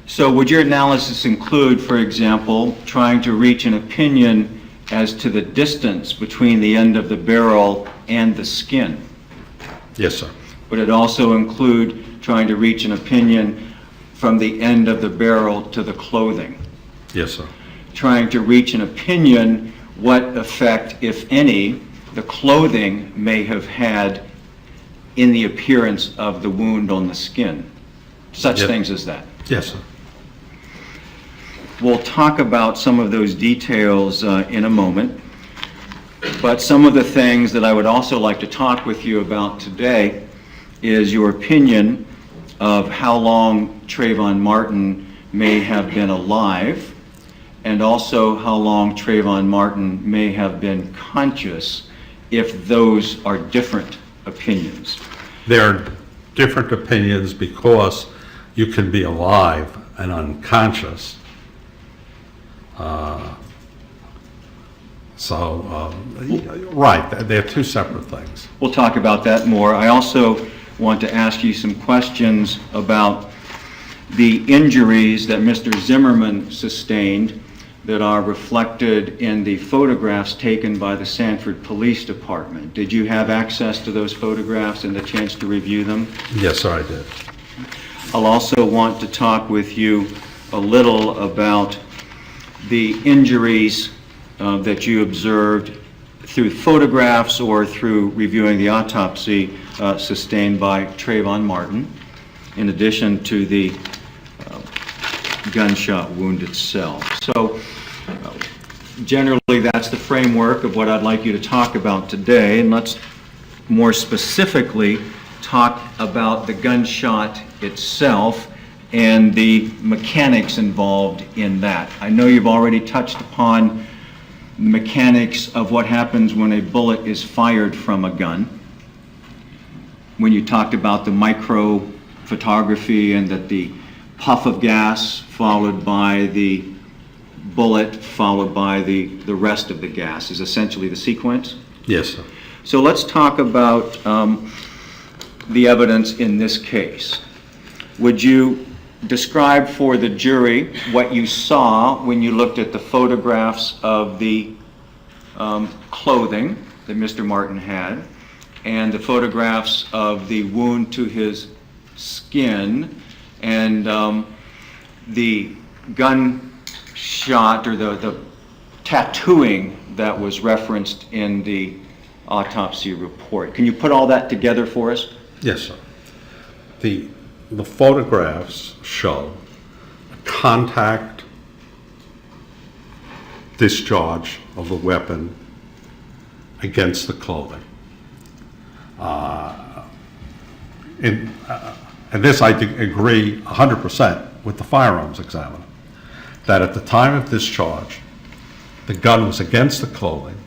So would your analysis include, for example, trying to reach an opinion as to the distance between the end of the barrel and the skin? Yes, sir. Would it also include trying to reach an opinion from the end of the barrel to the clothing? Yes, sir. Trying to reach an opinion what effect, if any, the clothing may have had in the appearance of the wound on the skin? Such things as that. Yes, sir. We'll talk about some of those details in a moment, but some of the things that I would also like to talk with you about today is your opinion of how long Trayvon Martin may have been alive, and also how long Trayvon Martin may have been conscious, if those are different opinions. There are different opinions because you can be alive and unconscious. Right, they're two separate things. We'll talk about that more. I also want to ask you some questions about the injuries that Mr. Zimmerman sustained that are reflected in the photographs taken by the Sanford Police Department. Did you have access to those photographs and the chance to review them? Yes, sir, I did. I'll also want to talk with you a little about the injuries that you observed through photographs or through reviewing the autopsy sustained by Trayvon Martin, in addition to the gunshot wound itself. So generally that's the framework of what I'd like you to talk about today, and let's more specifically talk about the gunshot itself and the mechanics involved in that. I know you've already touched upon the mechanics of what happens when a bullet is fired from a gun, when you talked about the micro photography and that the puff of gas followed by the bullet followed by the rest of the gas is essentially the sequence. Yes, sir. So let's talk about the evidence in this case. Would you describe for the jury what you saw when you looked at the photographs of the clothing that Mr. Martin had and the photographs of the wound to his skin and the gunshot or the tattooing that was referenced in the autopsy report? Can you put all that together for us? Yes, sir. The photographs show a contact discharge of the weapon against the clothing. And this I agree 100% with the firearms examiner, that at the time of discharge, the gun was against the clothing,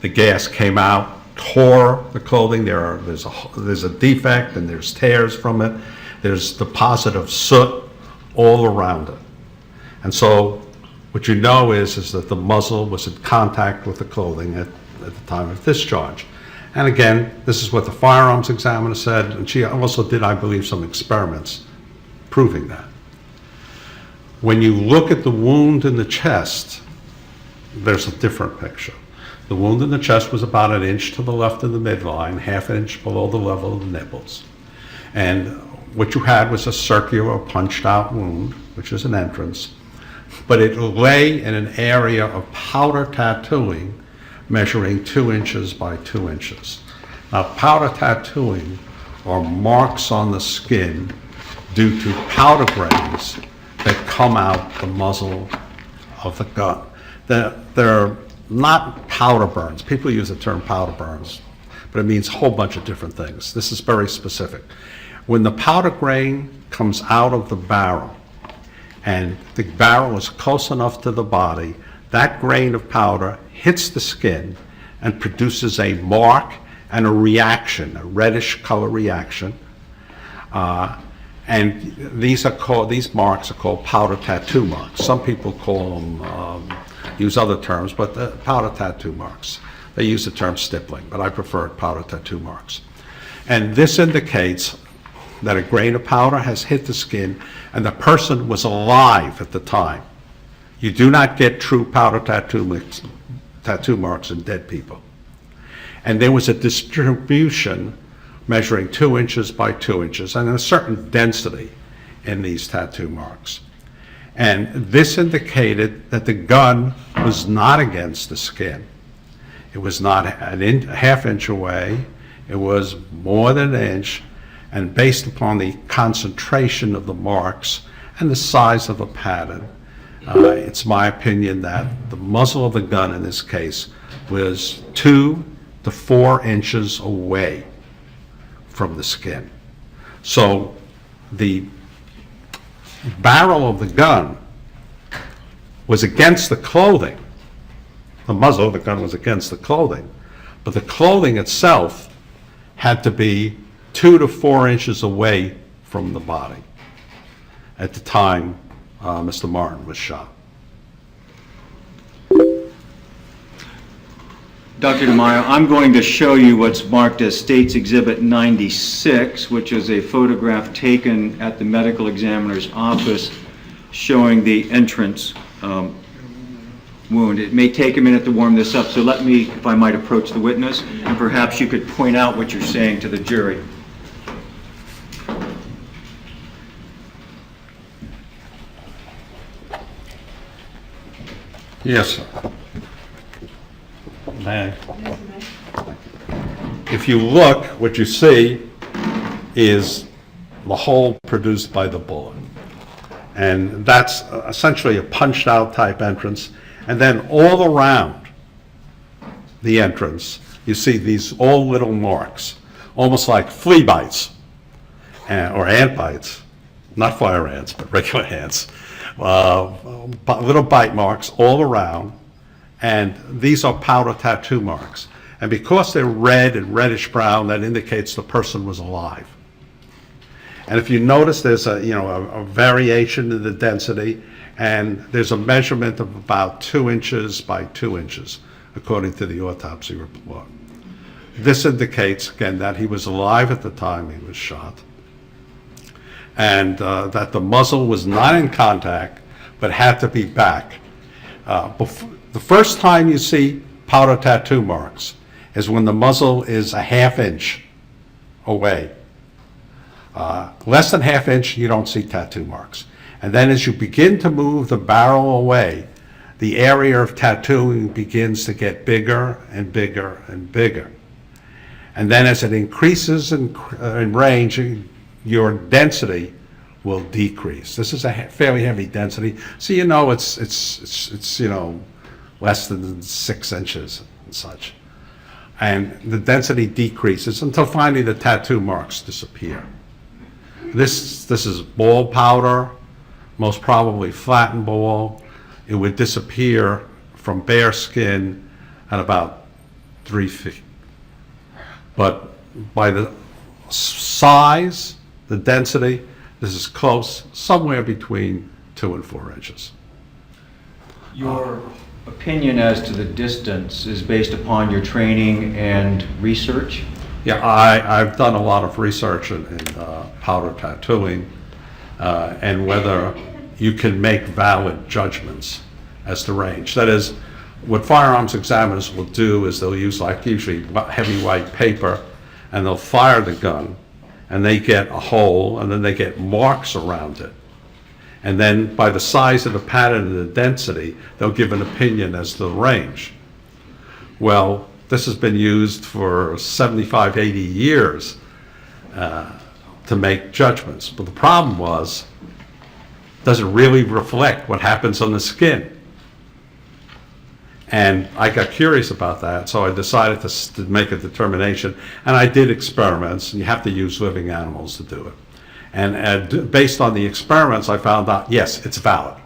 the gas came out, tore the clothing, there's a defect and there's tears from it, there's deposit of soot all around it. And so what you know is that the muzzle was in contact with the clothing at the time of discharge. And again, this is what the firearms examiner said, and she also did, I believe, some experiments proving that. When you look at the wound in the chest, there's a different picture. The wound in the chest was about 1 inch to the left of the midline, 1/2 inch below the level of the nipples. And what you had was a circular punched out wound, which is an entrance, but it lay in an area of powder tattooing measuring 2 inches by 2 inches. Now, powder tattooing are marks on the skin due to powder grains that come out the muzzle of the gun. They're not powder burns. People use the term powder burns, but it means a whole bunch of different things. This is very specific. When the powder grain comes out of the barrel and the barrel is close enough to the body, that grain of powder hits the skin and produces a mark and a reaction, a reddish color reaction. And these marks are called powder tattoo marks. Some people call them, use other terms, but the powder tattoo marks. They use the term stippling, but I prefer powder tattoo marks. And this indicates that a grain of powder has hit the skin and the person was alive at the time. You do not get true powder tattoo marks in dead people. And there was a distribution measuring 2 inches by 2 inches and a certain density in these tattoo marks. And this indicated that the gun was not against the skin. It was not a half inch away. It was more than an inch. And based upon the concentration of the marks and the size of the pattern, it's my opinion that the muzzle of the gun in this case was 2 to 4 inches away from the skin. So the barrel of the gun was against the clothing. The muzzle of the gun was against the clothing, but the clothing itself had to be 2 to 4 inches away from the body at the time Mr. Martin was shot. Dr. DeMaio, I'm going to show you what's marked as State's Exhibit 96, which is a photograph taken at the medical examiner's office showing the entrance wound. It may take a minute to warm this up, so let me, if I might, approach the witness, and perhaps you could point out what you're saying to the jury. Yes, sir. May I? If you look, what you see is the hole produced by the bullet. And that's essentially a punched out type entrance. And then all around the entrance, you see these all little marks, almost like flea bites or ant bites, not fire ants, but regular ants. Little bite marks all around, and these are powder tattoo marks. And because they're red and reddish brown, that indicates the person was alive. And if you notice, there's a variation in the density, and there's a measurement of about 2 inches by 2 inches, according to the autopsy report. This indicates, again, that he was alive at the time he was shot, and that the muzzle was not in contact, but had to be back. The first time you see powder tattoo marks is when the muzzle is a half inch away. Less than half inch, you don't see tattoo marks. And then as you begin to move the barrel away, the area of tattooing begins to get bigger and bigger and bigger. And then as it increases in range, your density will decrease. This is a fairly heavy density, so you know it's less than 6 inches and such. And the density decreases until finally the tattoo marks disappear. This is ball powder, most probably flattened ball. It would disappear from bare skin at about 3 feet. But by the size, the density, this is close, somewhere between 2 and 4 inches. Your opinion as to the distance is based upon your training and research? Yeah, I've done a lot of research in powder tattooing and whether you can make valid judgments as to range. That is, what firearms examiners will do is they'll use, like, usually heavy white paper, and they'll fire the gun, and they get a hole, and then they get marks around it. And then by the size of the pattern and the density, they'll give an opinion as to the range. Well, this has been used for 75, 80 years to make judgments. But the problem was, does it really reflect what happens on the skin? And I got curious about that, so I decided to make a determination. And I did experiments, and you have to use living animals to do it. And based on the experiments, I found out, yes, it's valid.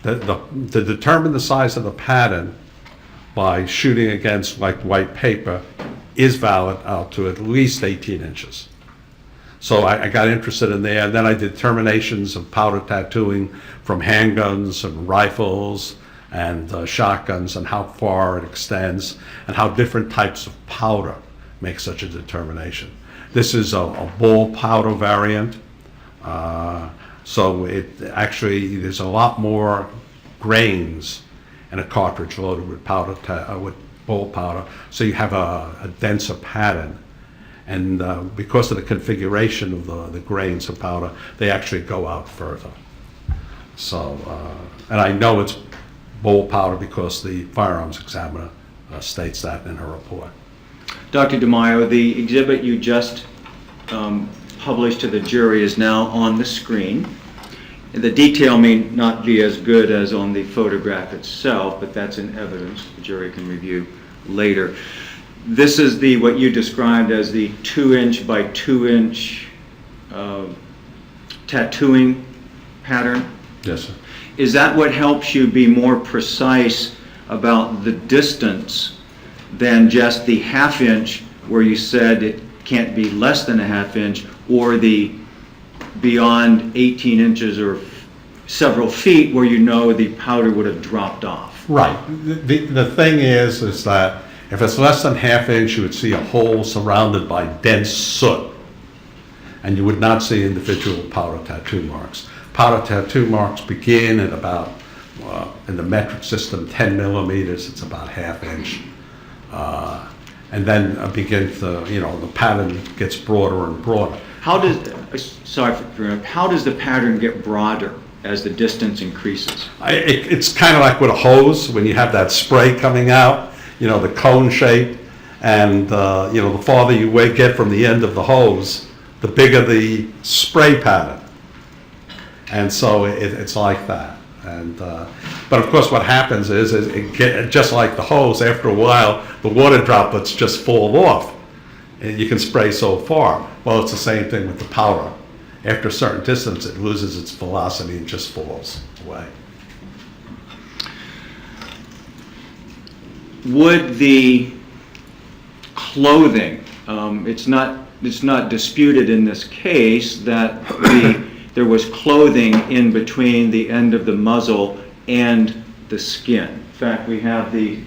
To determine the size of the pattern by shooting against, like, white paper is valid out to at least 18 inches. So I got interested in there, and then I did determinations of powder tattooing from handguns and rifles and shotguns, and how far it extends, and how different types of powder make such a determination. This is a ball powder variant. So it actually, there's a lot more grains in a cartridge loaded with with ball powder. So you have a denser pattern. And because of the configuration of the grains of powder, they actually go out further. So, and I know it's ball powder because the firearms examiner states that in her report. Dr. DeMaio, the exhibit you just published to the jury is now on the screen. The detail may not be as good as on the photograph itself, but that's in evidence the jury can review later. This is what you described as the 2-inch by 2-inch tattooing pattern? Yes, sir. Is that what helps you be more precise about the distance than just the 1/2 inch where you said it can't be less than a 1/2 inch, or the beyond 18 inches or several feet where you know the powder would have dropped off? Right. The thing is that if it's less than 1/2 inch, you would see a hole surrounded by dense soot, and you would not see individual powder tattoo marks. Powder tattoo marks begin at about, in the metric system, 10 millimeters. It's about 1/2 inch. And then begins the pattern gets broader and broader. How does, how does the pattern get broader as the distance increases? It's kind of like with a hose, when you have that spray coming out, the cone shape, and the farther you get from the end of the hose, the bigger the spray pattern. And so it's like that. And but of course what happens is just like the hose, after a while the water droplets just fall off and you can spray so far. Well, it's the same thing with the powder. After a certain distance it loses its velocity and just falls away. Would the clothing, it's not disputed in this case that there was clothing in between the end of the muzzle and the skin. In fact, we have the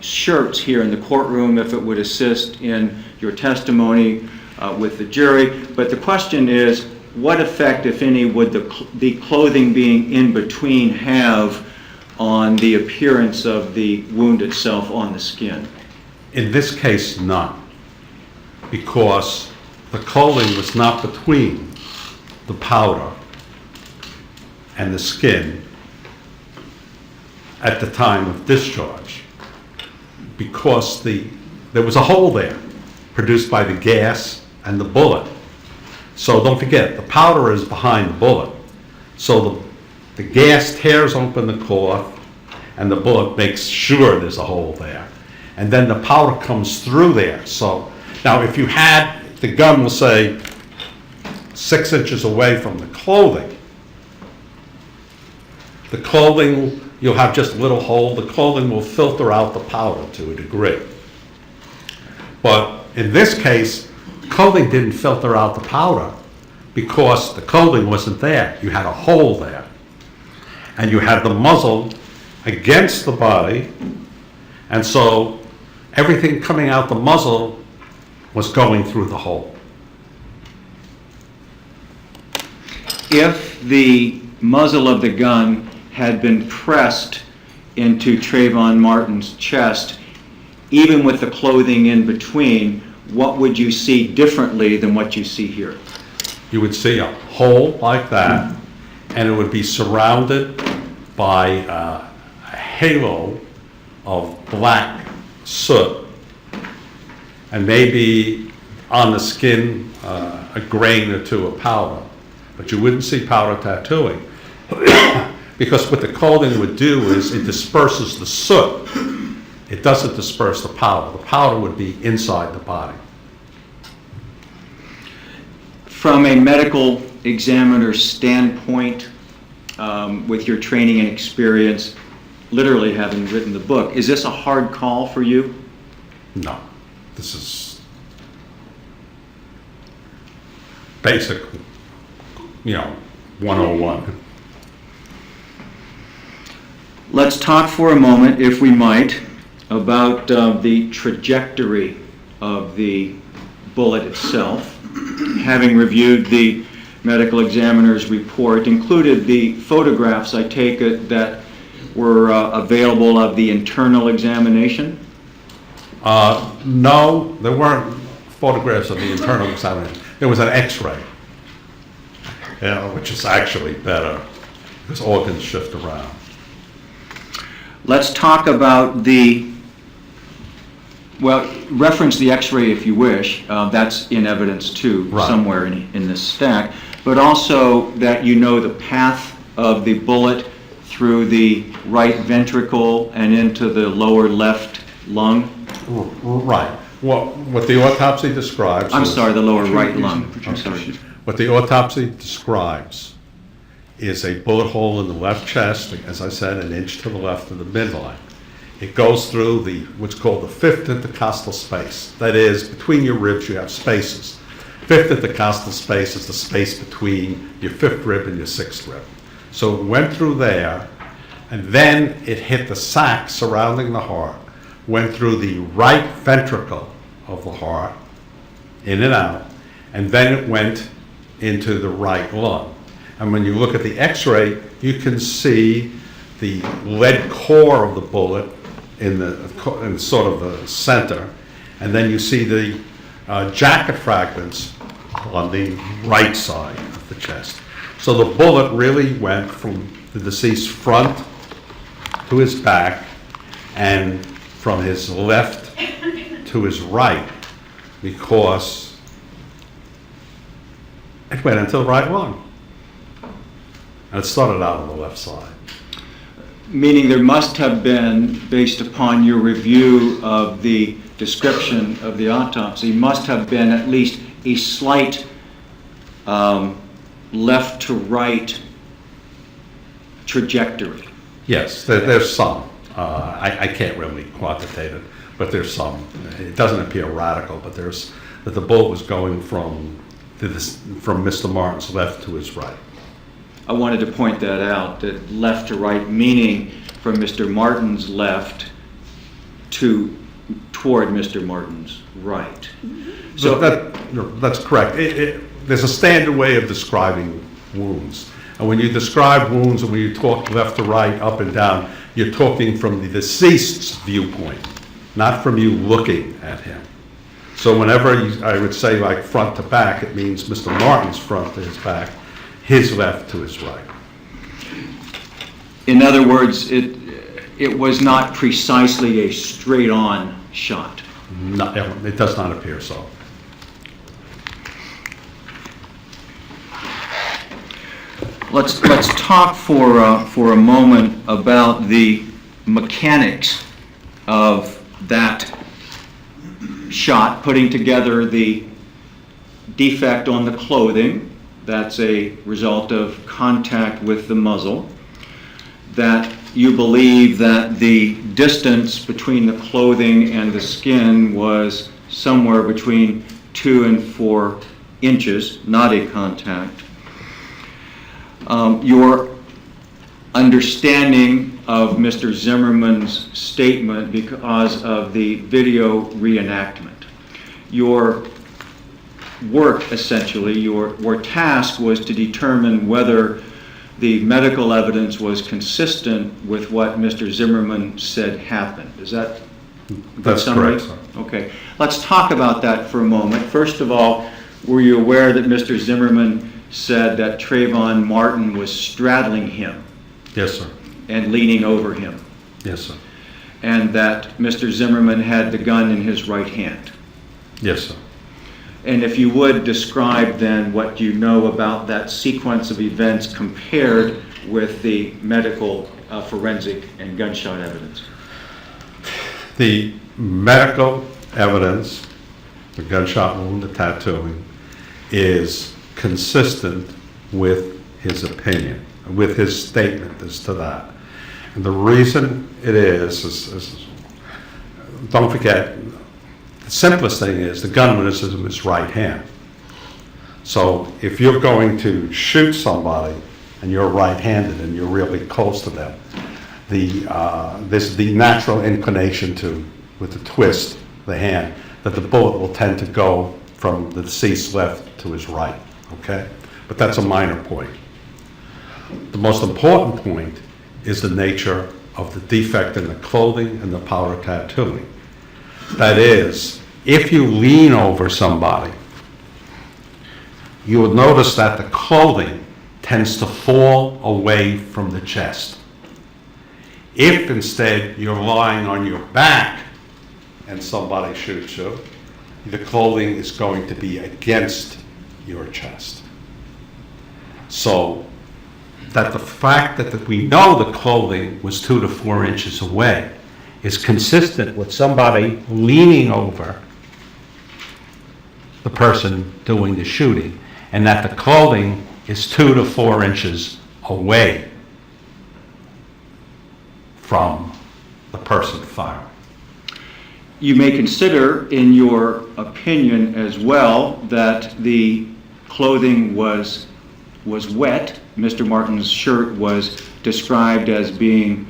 shirts here in the courtroom if it would assist in your testimony with the jury. But the question is, what effect, if any, would the clothing being in between have on the appearance of the wound itself on the skin? In this case, none, because the clothing was not between the powder and the skin at the time of discharge, because there was a hole there produced by the gas and the bullet. So don't forget, the powder is behind the bullet. So the gas tears open the cloth and the bullet makes sure there's a hole there. And then the powder comes through there. So now if you had, the gun will say 6 inches away from the clothing, you'll have just a little hole. The clothing will filter out the powder to a degree. But in this case, clothing didn't filter out the powder because the clothing wasn't there. You had a hole there. And you had the muzzle against the body, and so everything coming out the muzzle was going through the hole. If the muzzle of the gun had been pressed into Trayvon Martin's chest, even with the clothing in between, what would you see differently than what you see here? You would see a hole like that, and it would be surrounded by a halo of black soot, and maybe on the skin a grain or two of powder. But you wouldn't see powder tattooing because what the clothing would do is it disperses the soot. It doesn't disperse the powder. The powder would be inside the body. From a medical examiner's standpoint, with your training and experience, literally having written the book, is this a hard call for you? No. This is basic, 101. Let's talk for a moment, if we might, about the trajectory of the bullet itself. Having reviewed the medical examiner's report, included the photographs, I take it, that were available of the internal examination? No, there weren't photographs of the internal examination. There was an X-ray, which is actually better because organs shift around. Let's talk about reference the X-ray if you wish. That's in evidence too, Right. somewhere in this stack. But also that you know the path of the bullet through the right ventricle and into the lower left lung. Right. What the autopsy describes... I'm sorry, the lower right lung. I'm sorry. What the autopsy describes is a bullet hole in the left chest, as I said, an inch to the left of the midline. It goes through what's called the fifth intercostal space. That is, between your ribs you have spaces. Fifth intercostal space is the space between your fifth rib and your sixth rib. So it went through there, and then it hit the sac surrounding the heart, went through the right ventricle of the heart, in and out, and then it went into the right lung. And when you look at the X-ray, you can see the lead core of the bullet in sort of the center, and then you see the jacket fragments on the right side of the chest. So the bullet really went from the deceased's front to his back and from his left to his right, because it went into the right lung. And it started out on the left side. Meaning there must have been, based upon your review of the description of the autopsy, must have been at least a slight left to right trajectory. Yes, there's some. I can't really quantitate it, but there's some. It doesn't appear radical, but that the bullet was going from Mr. Martin's left to his right. I wanted to point that out, that left to right, meaning from Mr. Martin's left toward Mr. Martin's right. So that's correct. There's a standard way of describing wounds. And when you describe wounds and when you talk left to right, up and down, you're talking from the deceased's viewpoint, not from you looking at him. So whenever I would say like front to back, it means Mr. Martin's front to his back, his left to his right. In other words, it was not precisely a straight-on shot. No, it does not appear so. Let's talk for a moment about the mechanics of that shot, putting together the defect on the clothing. That's a result of contact with the muzzle. That you believe that the distance between the clothing and the skin was somewhere between 2 and 4 inches, not a contact. Your understanding of Mr. Zimmerman's statement because of the video reenactment. Your work, essentially, your task was to determine whether the medical evidence was consistent with what Mr. Zimmerman said happened. Is that a good That's summary? correct, sir. Okay. Let's talk about that for a moment. First of all, were you aware that Mr. Zimmerman said that Trayvon Martin was straddling him Yes, sir. and leaning over him, Yes, sir. and that Mr. Zimmerman had the gun in his right hand? Yes, sir. And if you would describe then what you know about that sequence of events compared with the medical, forensic, and gunshot evidence. The medical evidence, the gunshot wound, the tattooing, is consistent with his opinion, with his statement as to that. And the reason it is don't forget, the simplest thing is the gun was in his right hand. So if you're going to shoot somebody and you're right-handed and you're really close to them, there's the natural inclination to, with the twist, the hand, that the bullet will tend to go from the deceased left to his right, okay? But that's a minor point. The most important point is the nature of the defect in the clothing and the powder tattooing. That is, if you lean over somebody, you will notice that the clothing tends to fall away from the chest. If instead you're lying on your back and somebody shoots you, the clothing is going to be against your chest. So that the fact that we know the clothing was 2 to 4 inches away is consistent with somebody leaning over the person doing the shooting, and that the clothing is 2 to 4 inches away from the person firing. You may consider, in your opinion as well, that the clothing was wet. Mr. Martin's shirt was described as being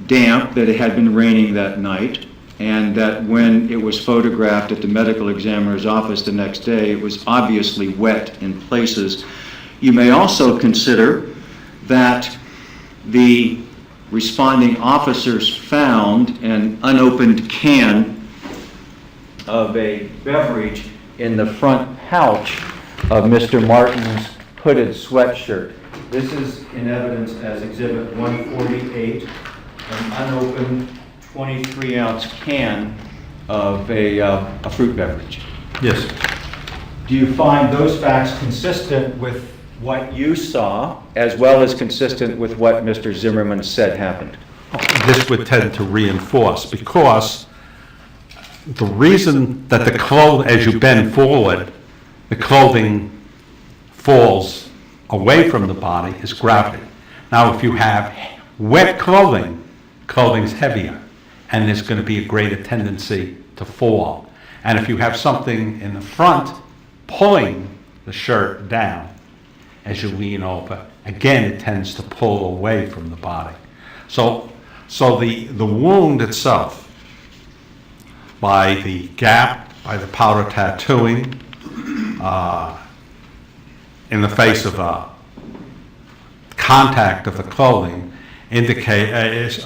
damp, that it had been raining that night, and that when it was photographed at the medical examiner's office the next day, it was obviously wet in places. You may also consider that the responding officers found an unopened can of a beverage in the front pouch of Mr. Martin's hooded sweatshirt. This is in evidence as Exhibit 148, an unopened 23-ounce can of a fruit beverage. Yes. Do you find those facts consistent with what you saw, as well as consistent with what Mr. Zimmerman said happened? This would tend to reinforce, because the reason that the clothing, as you bend forward, the clothing falls away from the body is gravity. Now, if you have wet clothing, clothing's heavier, and there's going to be a greater tendency to fall. And if you have something in the front pulling the shirt down as you lean over, again, it tends to pull away from the body. So the wound itself, by the gap, by the powder tattooing, in the face of contact of the clothing, indicates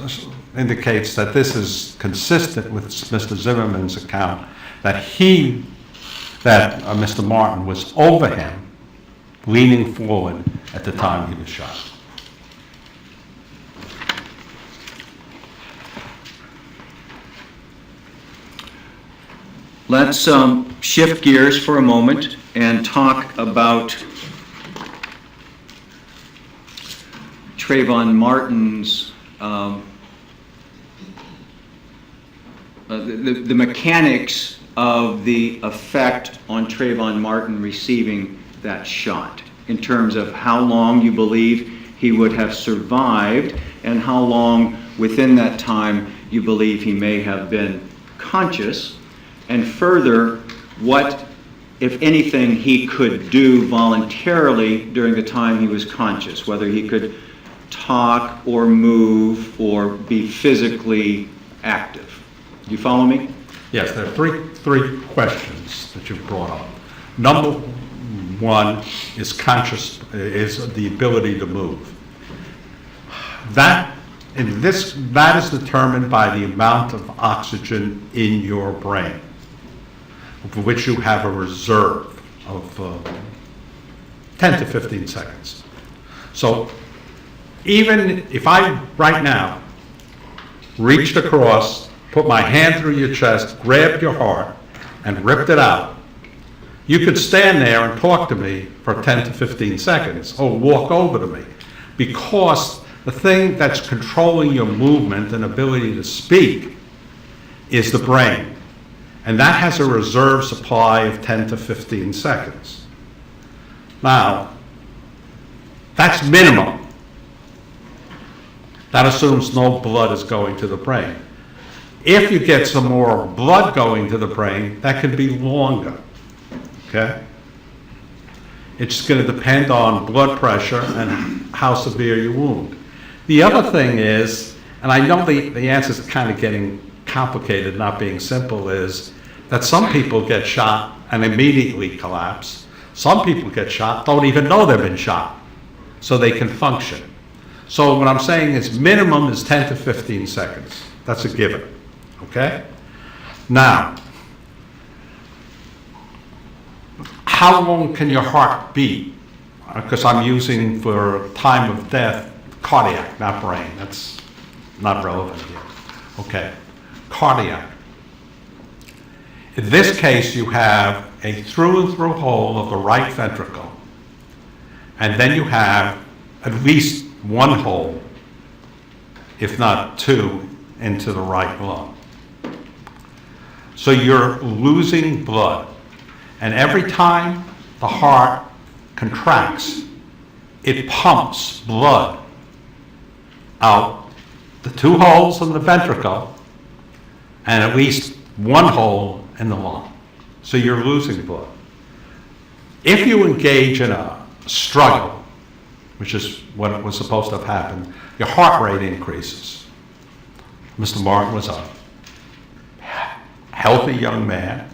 that this is consistent with Mr. Zimmerman's account that Mr. Martin was over him, leaning forward at the time he was shot. Let's shift gears for a moment and talk about Trayvon Martin's, the mechanics of the effect on Trayvon Martin receiving that shot, in terms of how long you believe he would have survived and how long within that time you believe he may have been conscious, and further, what, if anything, he could do voluntarily during the time he was conscious, whether he could talk or move or be physically active. Do you follow me? Yes, there are three questions that you've brought up. Number one is the ability to move. That is determined by the amount of oxygen in your brain, for which you have a reserve of 10 to 15 seconds. So even if I, right now, reached across, put my hand through your chest, grabbed your heart, and ripped it out, you could stand there and talk to me for 10 to 15 seconds, or walk over to me, because the thing that's controlling your movement and ability to speak is the brain. And that has a reserve supply of 10 to 15 seconds. Now, that's minimum. That assumes no blood is going to the brain. If you get some more blood going to the brain, that can be longer, okay? It's going to depend on blood pressure and how severe your wound. The other thing is, and I know the answers are kind of getting complicated, not being simple, is that some people get shot and immediately collapse. Some people get shot, don't even know they've been shot, so they can function. So what I'm saying is minimum is 10 to 15 seconds. That's a given, okay? Now, how long can your heart beat? Because I'm using for time of death, cardiac, not brain. That's not relevant here. Okay, cardiac. In this case, you have a through and through hole of the right ventricle, and then you have at least one hole, if not two, into the right lung. So you're losing blood, and every time the heart contracts, it pumps blood out the two holes in the ventricle and at least one hole in the lung. So you're losing blood. If you engage in a struggle, which is what was supposed to have happened, your heart rate increases. Mr. Martin was a healthy young man.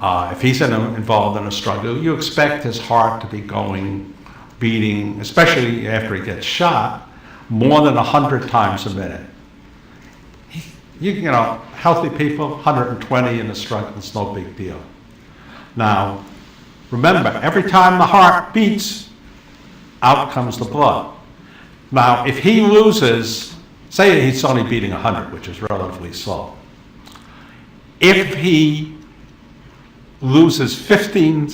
If he's involved in a struggle, you expect his heart to be beating, especially after he gets shot, more than 100 times a minute. You know, healthy people, 120 in a struggle, it's no big deal. Now, remember, every time the heart beats, out comes the blood. Now, if he loses, say he's only beating 100, which is relatively slow. If he loses 15,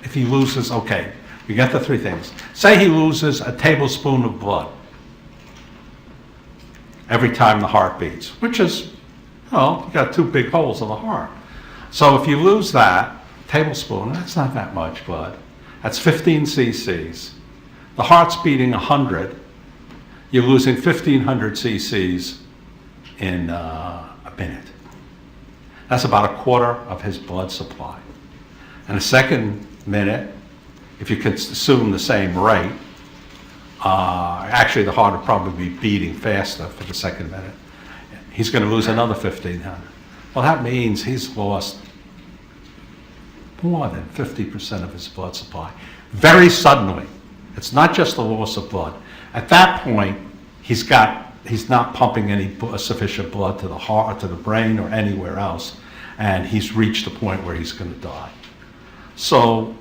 if he loses, okay, we got the three things. Say he loses a tablespoon of blood every time the heart beats, which is, well, you got two big holes in the heart. So if you lose that tablespoon, that's not that much blood. That's 15 cc's. The heart's beating 100. You're losing 1,500 cc's in a minute. That's about a quarter of his blood supply. And a second minute, if you could assume the same rate, actually the heart would probably be beating faster for the second minute. He's going to lose another 1,500. Well, that means he's lost more than 50% of his blood supply very suddenly. It's not just the loss of blood. At that point, he's not pumping any sufficient blood to the heart, or to the brain, or anywhere else, and he's reached the point where he's going to die. So,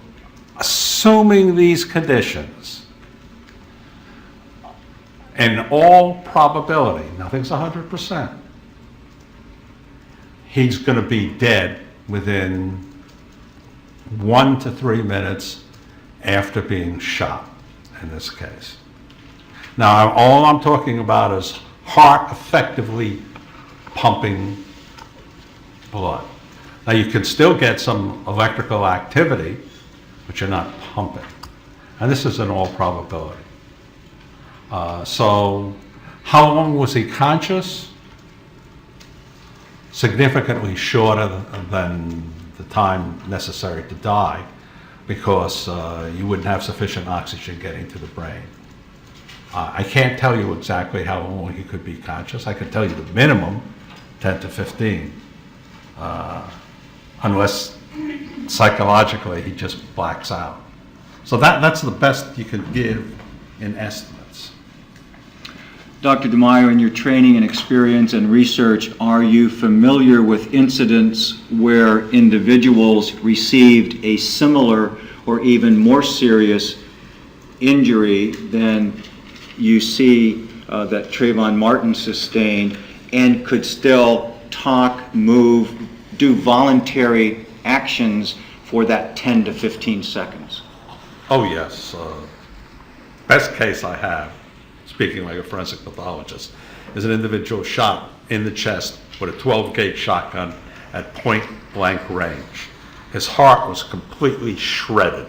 assuming these conditions, in all probability, nothing's 100%, he's going to be dead within 1 to 3 minutes after being shot, in this case. Now, all I'm talking about is heart effectively pumping blood. Now, you can still get some electrical activity, but you're not pumping. And this is in all probability. So, how long was he conscious? Significantly shorter than the time necessary to die, because you wouldn't have sufficient oxygen getting to the brain. I can't tell you exactly how long he could be conscious. I can tell you the minimum, 10 to 15, unless psychologically he just blacks out. So that's the best you can give in estimates. Dr. Maio, in your training and experience and research, are you familiar with incidents where individuals received a similar or even more serious injury than you see that Trayvon Martin sustained, and could still talk, move, do voluntary actions for that 10 to 15 seconds? Oh yes. Best case I have, speaking like a forensic pathologist, is an individual shot in the chest with a 12-gauge shotgun at point blank range. His heart was completely shredded.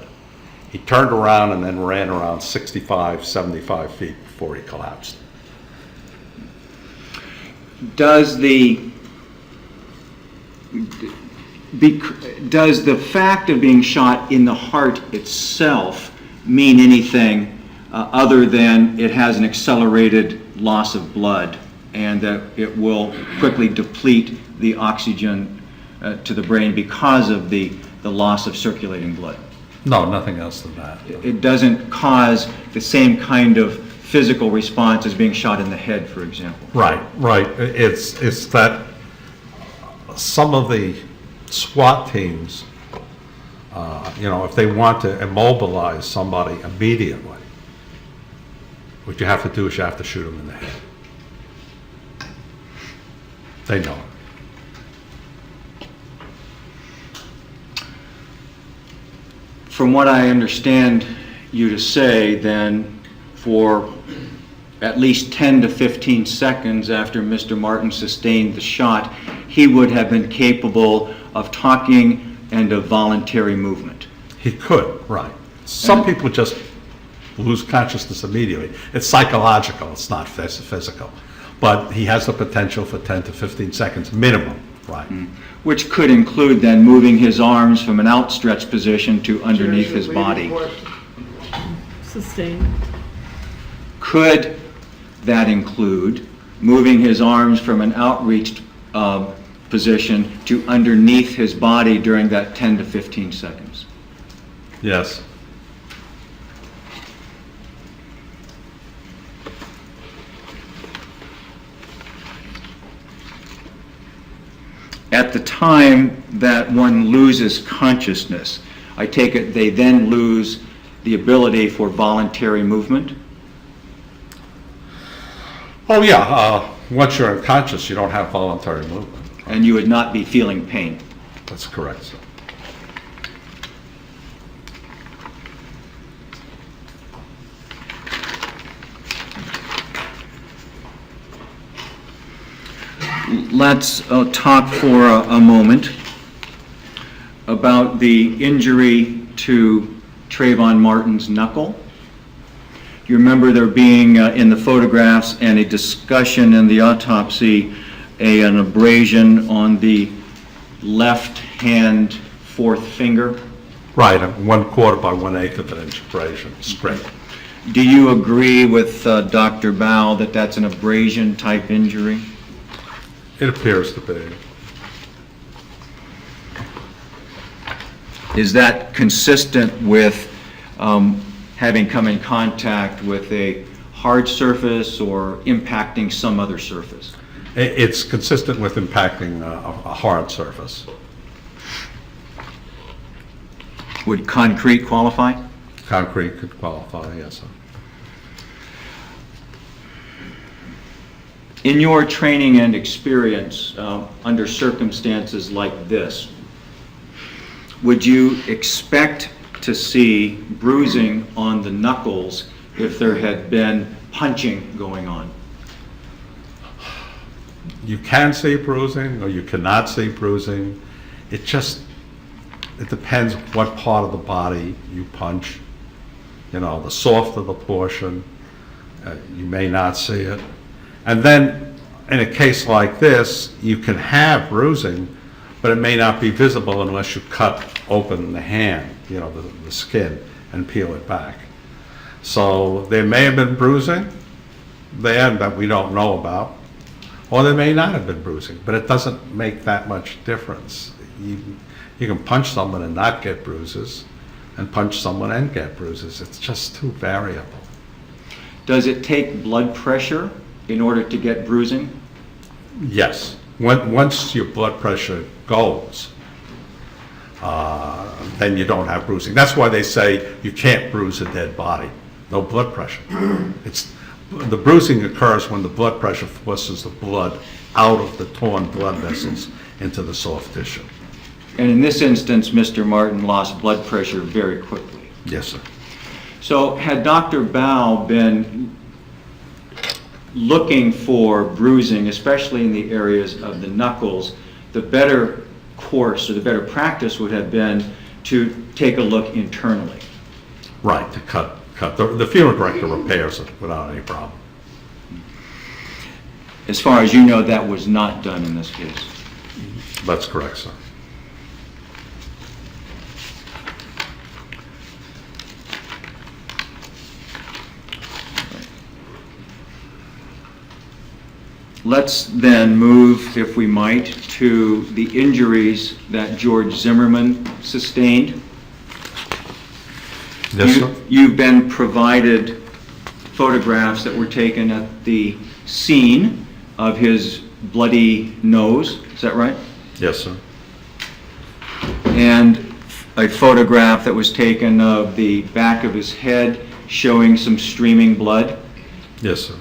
He turned around and then ran around 65, 75 feet before he collapsed. Does the fact of being shot in the heart itself mean anything other than it has an accelerated loss of blood and that it will quickly deplete the oxygen to the brain because of the loss of circulating blood. No, nothing else than that. It doesn't cause the same kind of physical response as being shot in the head, for example. Right, right. It's that some of the SWAT teams, if they want to immobilize somebody immediately, what you have to do is you have to shoot them in the head. They know it. From what I understand you to say, then, for at least 10 to 15 seconds after Mr. Martin sustained the shot, he would have been capable of talking and of voluntary movement. He could, right. Some people just lose consciousness immediately. It's psychological, it's not physical. But he has the potential for 10 to 15 seconds minimum, right? Which could include then moving his arms from an outstretched position to underneath his body. Sustained. Could that include moving his arms from an outreached position to underneath his body during that 10 to 15 seconds? Yes. At the time that one loses consciousness, I take it they then lose the ability for voluntary movement? Oh, yeah. Once you're unconscious, you don't have voluntary movement. And you would not be feeling pain? That's correct, sir. Let's talk for a moment about the injury to Trayvon Martin's knuckle. You remember there being in the photographs and a discussion in the autopsy an abrasion on the left hand fourth finger? Right, 1/4 by 1/8 of an inch abrasion, straight. Do you agree with Dr. Bao that that's an abrasion type injury? It appears to be. Is that consistent with having come in contact with a hard surface or impacting some other surface? It's consistent with impacting a hard surface. Would concrete qualify? Concrete could qualify, yes, sir. In your training and experience, under circumstances like this, would you expect to see bruising on the knuckles if there had been punching going on? You can see bruising or you cannot see bruising. It depends what part of the body you punch. The softer the portion, you may not see it. And then, in a case like this, you can have bruising, but it may not be visible unless you cut open the hand, the skin, and peel it back. So there may have been bruising there that we don't know about, or there may not have been bruising, but it doesn't make that much difference. You can punch someone and not get bruises, and punch someone and get bruises. It's just too variable. Does it take blood pressure in order to get bruising? Yes. Once your blood pressure goes, then you don't have bruising. That's why they say you can't bruise a dead body. No blood pressure. The bruising occurs when the blood pressure forces the blood out of the torn blood vessels into the soft tissue. And in this instance, Mr. Martin lost blood pressure very quickly. Yes, sir. So had Dr. Bao been looking for bruising, especially in the areas of the knuckles, the better course or the better practice would have been to take a look internally. Right, to cut. The funeral director repairs it without any problem. As far as you know, that was not done in this case. That's correct, sir. Let's then move, if we might, to the injuries that George Zimmerman sustained. Yes, sir. You've been provided photographs that were taken at the scene of his bloody nose, is that right? Yes, sir. And a photograph that was taken of the back of his head showing some streaming blood. Yes, sir.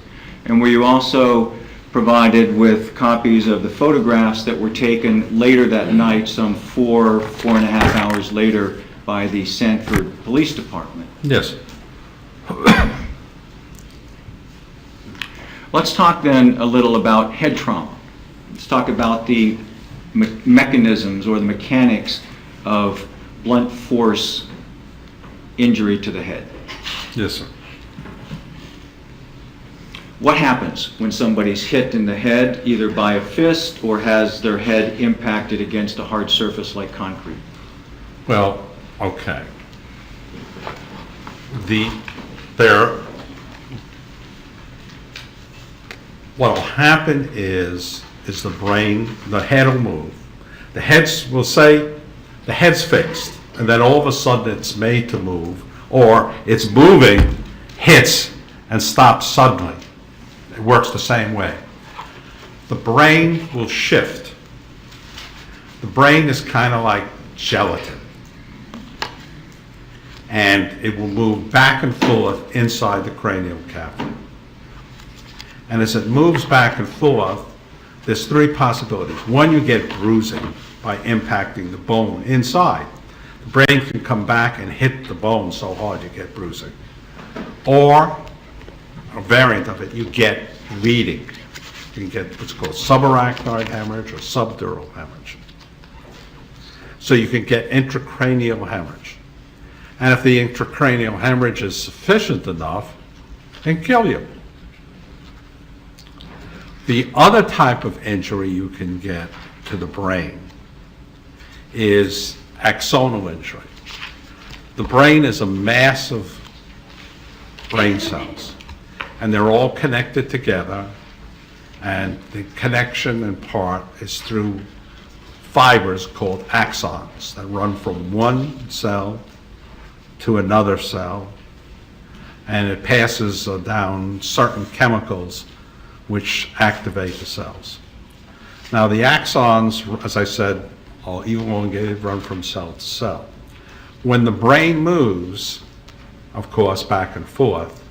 And were you also provided with copies of the photographs that were taken later that night, some 4.5 hours later, by the Sanford Police Department? Yes. Let's talk then a little about head trauma. Let's talk about the mechanisms or the mechanics of blunt force injury to the head. Yes, sir. What happens when somebody's hit in the head, either by a fist or has their head impacted against a hard surface like concrete? Well, okay. What'll happen is the brain, the head will move. We'll say the head's fixed, and then all of a sudden it's made to move, or it's moving, hits, and stops suddenly. It works the same way. The brain will shift. The brain is kind of like gelatin, and it will move back and forth inside the cranial cavity. And as it moves back and forth, there's three possibilities. One, you get bruising by impacting the bone inside. The brain can come back and hit the bone so hard you get bruising. Or, a variant of it, you get bleeding. You can get what's called subarachnoid hemorrhage or subdural hemorrhage. So you can get intracranial hemorrhage. And if the intracranial hemorrhage is sufficient enough, it can kill you. The other type of injury you can get to the brain is axonal injury. The brain is a mass of brain cells, and they're all connected together, and the connection in part is through fibers called axons that run from one cell to another cell, and it passes down certain chemicals which activate the cells. Now the axons, as I said, are elongated, run from cell to cell. When the brain moves, of course, back and forth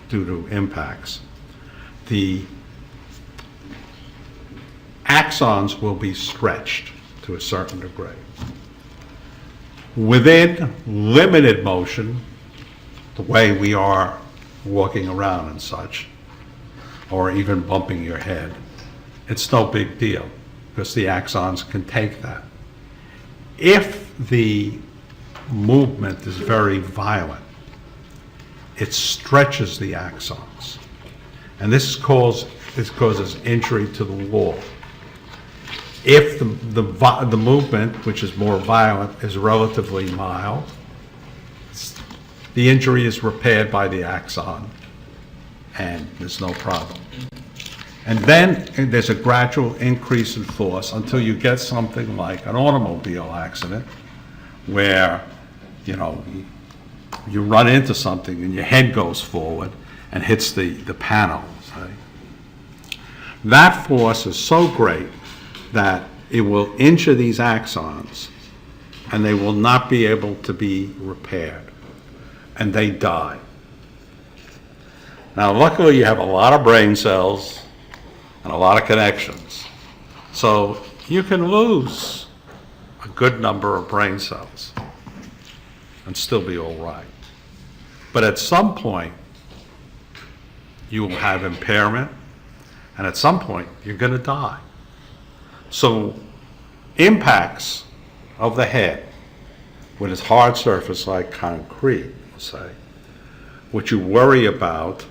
due to impacts, the axons will be stretched to a certain degree. Within limited motion, the way we are walking around and such, or even bumping your head, it's no big deal because the axons can take that. If the movement is very violent, it stretches the axons, and this causes injury to the wall. If the movement, which is more violent, is relatively mild, the injury is repaired by the axon, and there's no problem. And then there's a gradual increase in force until you get something like an automobile accident where, you run into something and your head goes forward and hits the panel. That force is so great that it will injure these axons and they will not be able to be repaired, and they die. Now, luckily, you have a lot of brain cells and a lot of connections, so you can lose a good number of brain cells and still be all right. But at some point, you will have impairment, and at some point, you're going to die. So, impacts of the head with its hard surface like concrete, say, what you worry about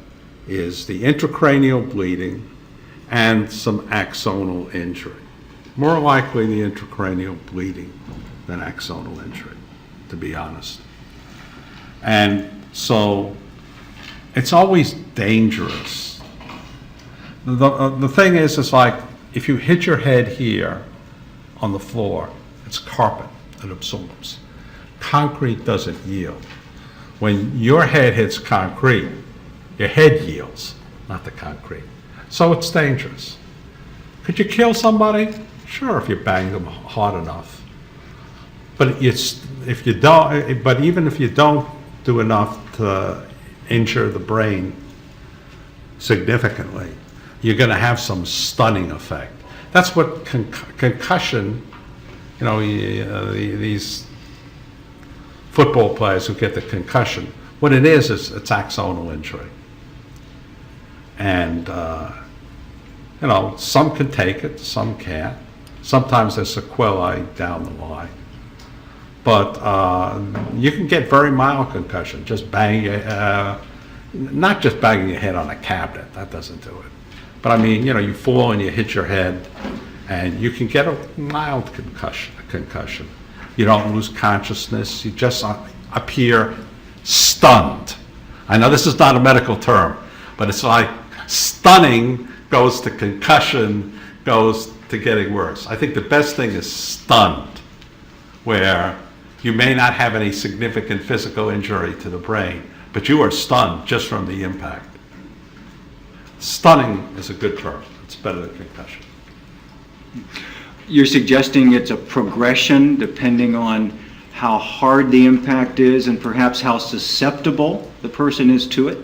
is the intracranial bleeding and some axonal injury. More likely the intracranial bleeding than axonal injury, to be honest. And so it's always dangerous The thing is, it's like, if you hit your head here on the floor, it's carpet, it absorbs. Concrete doesn't yield. When your head hits concrete, your head yields, not the concrete. So it's dangerous. Could you kill somebody? Sure, if you bang them hard enough. But if you don't, but even if you don't do enough to injure the brain significantly, you're going to have some stunning effect. That's what concussion, these football players who get the concussion, what it is it's axonal injury. And, some can take it, some can't. Sometimes there's sequelae down the line. But you can get very mild concussion, just not just banging your head on a cabinet, that doesn't do it. But I mean, you fall and you hit your head, and you can get a mild concussion. You don't lose consciousness, you just appear stunned. I know this is not a medical term, but it's like stunning goes to concussion, goes to getting worse. I think the best thing is stunned, where you may not have any significant physical injury to the brain, but you are stunned just from the impact. Stunning is a good term. It's better than concussion. You're suggesting it's a progression depending on how hard the impact is and perhaps how susceptible the person is to it?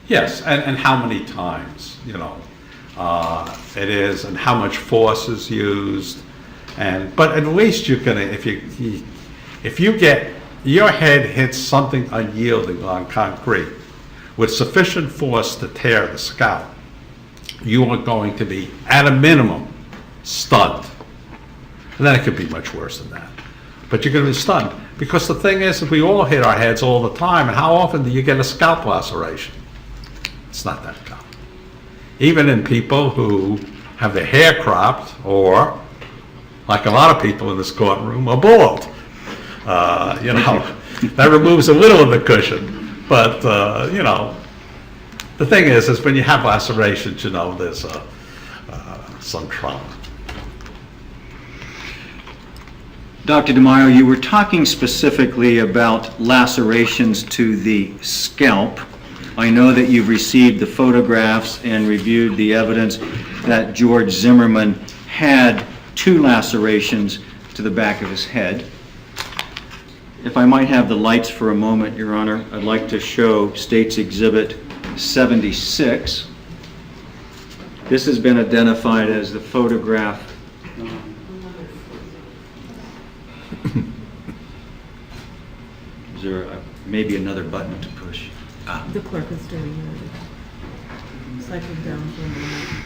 Yes, and how many times, it is, and how much force is used. But at least you're gonna, if you get, your head hits something unyielding on concrete with sufficient force to tear the scalp, you are going to be, at a minimum, stunned. And then it could be much worse than that. But you're going to be stunned. Because the thing is, we all hit our heads all the time, and how often do you get a scalp laceration? It's not that common. Even in people who have their hair cropped, or, like a lot of people in this courtroom, are bald. That removes a little of the cushion. But, the thing is when you have lacerations, there's some trauma. Dr. DeMaio, you were talking specifically about lacerations to the scalp. I know that you've received the photographs and reviewed the evidence that George Zimmerman had 2 lacerations to the back of his head. If I might have the lights for a moment, Your Honor, I'd like to show State's Exhibit 76. This has been identified as the photograph. Is there maybe another button to push? The clerk is doing it. Cycle down for a moment.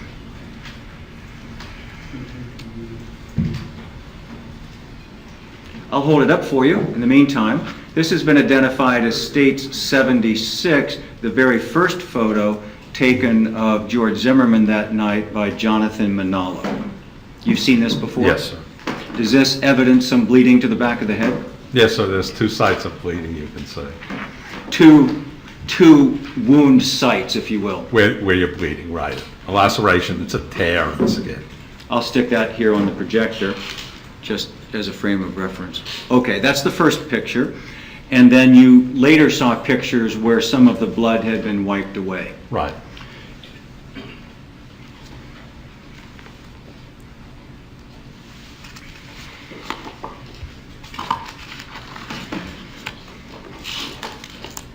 I'll hold it up for you in the meantime. This has been identified as State's 76, the very first photo taken of George Zimmerman that night by Jonathan Manalo. You've seen this before? Yes, sir. Does this evidence some bleeding to the back of the head? Yes, so there's 2 sites of bleeding, you can say. Two wound sites, if you will. Where you're bleeding, right. A laceration, it's a tear in the skin. I'll stick that here on the projector, just as a frame of reference. Okay, that's the first picture. And then you later saw pictures where some of the blood had been wiped away. Right.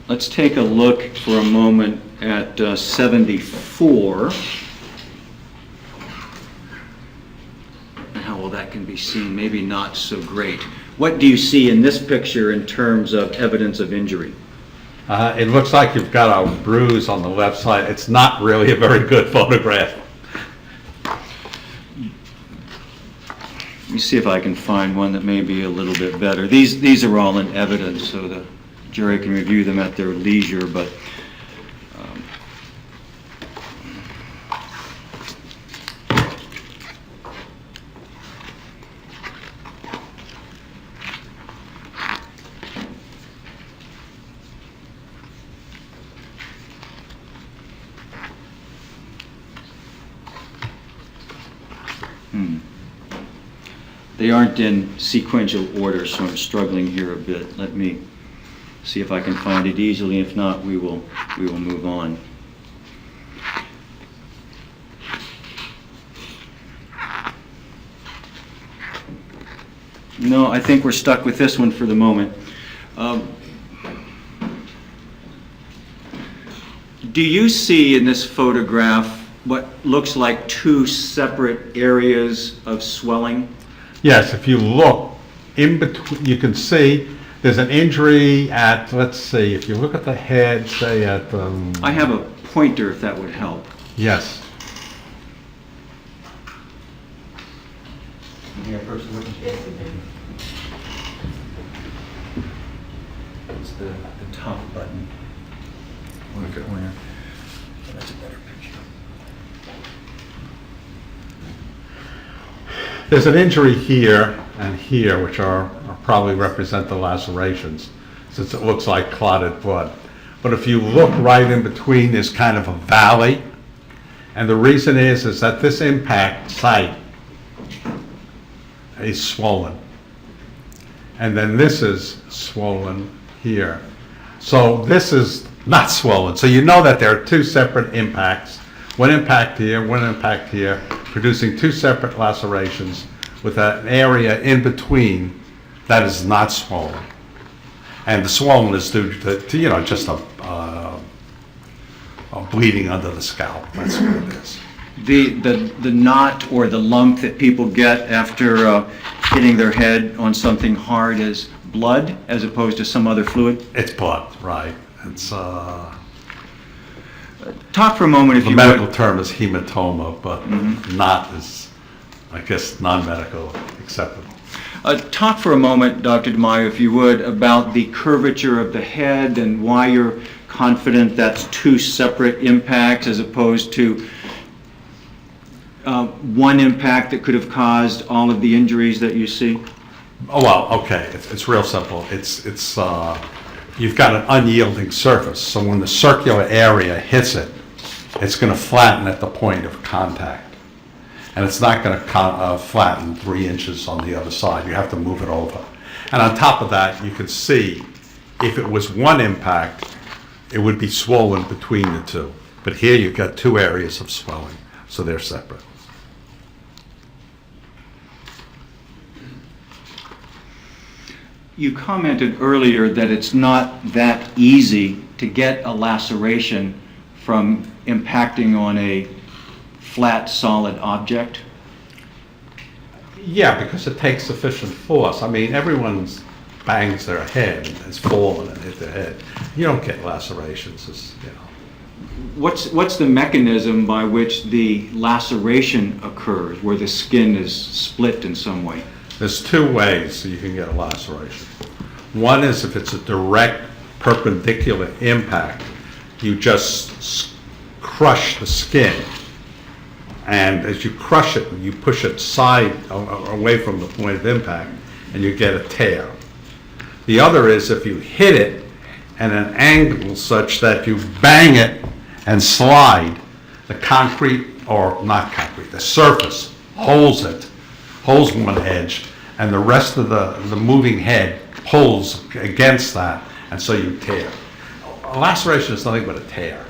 Let's take a look for a moment at 74. And how well that can be seen, maybe not so great. What do you see in this picture in terms of evidence of injury? It looks like you've got a bruise on the left side. It's not really a very good photograph. Let me see if I can find one that may be a little bit better. These are all in evidence, so the jury can review them at their leisure, but They aren't in sequential order, so I'm struggling here a bit. Let me see if I can find it easily. If not, we will move on. No, I think we're stuck with this one for the moment. Do you see in this photograph what looks like two separate areas of swelling? Yes, if you look in between, you can see there's an injury at, let's see, if you look at the head, say at, I have a pointer if that would help. yes. It's the top button. Look at where. That's a better picture. There's an injury here and here, which are probably represent the lacerations, since it looks like clotted blood. But if you look right in between, there's kind of a valley. And the reason is that this impact site is swollen. And then this is swollen here. So this is not swollen. So you know that there are two separate impacts. One impact here, producing two separate lacerations with an area in between that is not swollen. And the swollen is due to you know, just a bleeding under the scalp. That's what it is. The knot or the lump that people get after hitting their head on something hard is blood as opposed to some other fluid? It's blood, right. It's Talk for a moment if the you medical would. term is hematoma, but knot is, I guess, non-medical acceptable. Talk for a moment, Dr. Maio, if you would, about the curvature of the head and why you're confident that's two separate impacts as opposed to one impact that could have caused all of the injuries that you see? Oh, well, okay, it's real simple. It's you've got an unyielding surface, so when the circular area hits it, it's going to flatten at the point of contact. And it's not going to flatten 3 inches on the other side. You have to move it over. And on top of that, you can see if it was one impact, it would be swollen between the two. But here you've got two areas of swelling, so they're separate. You commented earlier that it's not that easy to get a laceration from impacting on a flat, solid object. Yeah, because it takes sufficient force. I mean, everyone bangs their head and has fallen and hit their head. You don't get lacerations, you know. What's the mechanism by which the laceration occurs, where the skin is split in some way? There's two ways you can get a laceration. One is if it's a direct perpendicular impact, you just crush the skin. And as you crush it, you push it away from the point of impact, and you get a tear. The other is if you hit it at an angle such that you bang it and slide, the concrete, or not concrete, the surface holds one edge, and the rest of the moving head pulls against that, and so you tear. A laceration is nothing but a tear.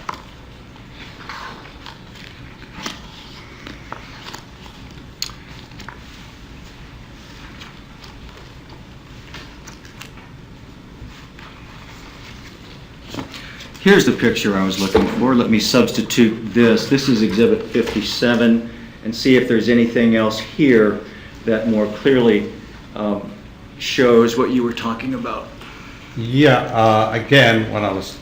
Here's the picture I was looking for. Let me substitute this. This is Exhibit 57, and see if there's anything else here that more clearly shows what you were talking about. Yeah, again, when I was,